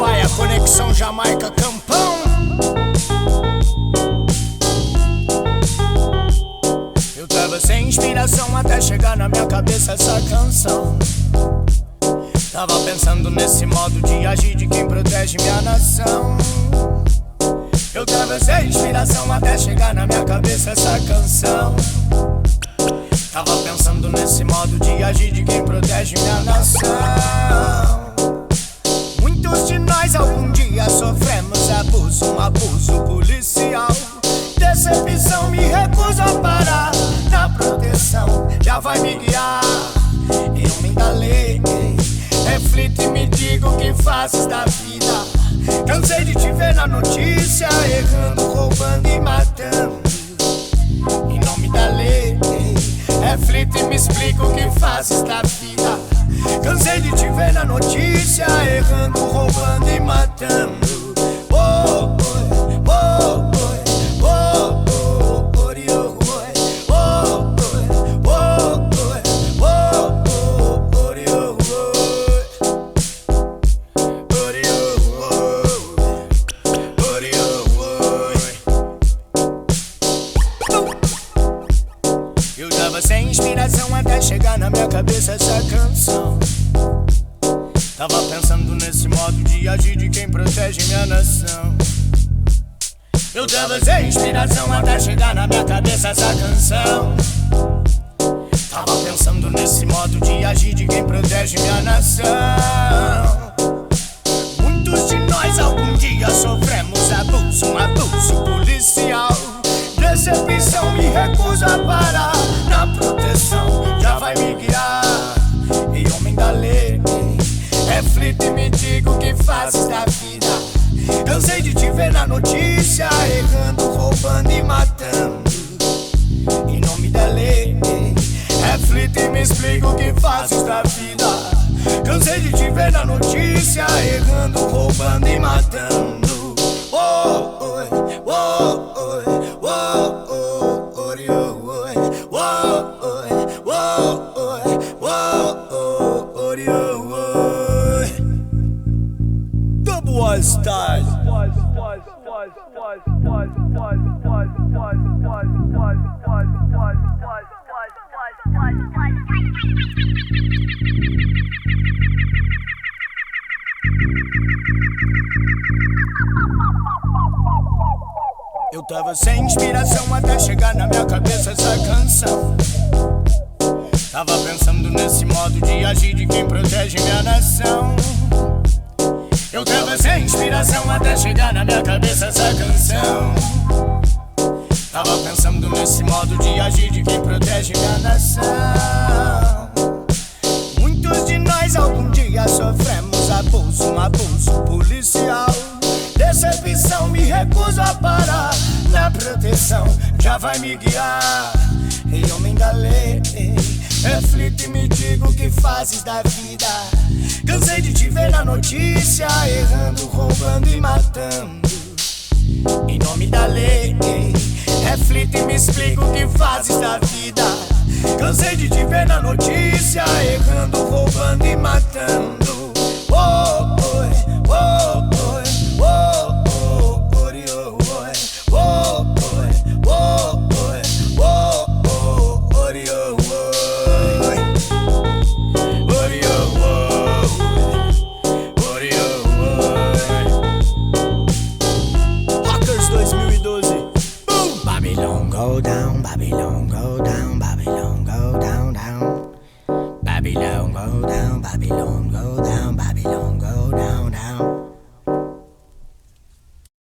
Wi-Fi, a conexão Jamaica Campão. Eu tava sem inspiração até chegar na minha cabeça essa canção. Tava pensando nesse modo de agir de quem protege minha nação. Eu tava sem inspiração até chegar na minha cabeça essa canção. Tava pensando nesse modo de agir de quem protege minha nação. Muitos de nós algum dia sofremos abuso, um abuso policial. Decepção me recuso a parar na proteção, já vai me guiar. Eu me engalei, reflito e me digo o que fazes da vida. Cansei de te ver na notícia, errando, roubando e matando. Em nome da lei, reflito e me explico o que fazes da vida. Cansei de te ver na notícia, errando, roubando e matando. Oh, oh, oh, oh. Até chegar na minha cabeça essa canção. Tava pensando nesse modo de agir de quem protege minha nação. Eu tava sem inspiração até chegar na minha cabeça essa canção. Tava pensando nesse modo de agir de quem protege minha nação. Muitos de nós algum dia sofremos abuso, um abuso policial. Decepção me recuso a parar na proteção, já vai me guiar. E homem da lei, reflito e me digo o que fazes da vida. Cansei de te ver na notícia, errando, roubando e matando. Em nome da lei, reflito e me explico o que fazes da vida. Cansei de te ver na notícia, errando, roubando e matando. Oh, oh, oh, oh. Style. Eu tava sem inspiração até chegar na minha cabeça essa canção. Tava pensando nesse modo de agir de quem protege minha nação. Eu tava sem inspiração até chegar na minha cabeça essa canção. Tava pensando nesse modo de agir de quem protege minha nação. Muitos de nós algum dia sofremos abuso, um abuso policial. Decepção me recuso a parar na proteção, já vai me guiar. E eu me engalei, reflito e me digo o que fazes da vida. Cansei de te ver na notícia, errando, roubando e matando. Em nome da lei, reflito e me explico o que fazes da vida. Cansei de te ver na notícia, errando, roubando e matando. Oh, oh, oh, oh. Go down, Babylon, go down, Babylon, go down, down. Babylon, go down, Babylon, go down, Babylon, go down.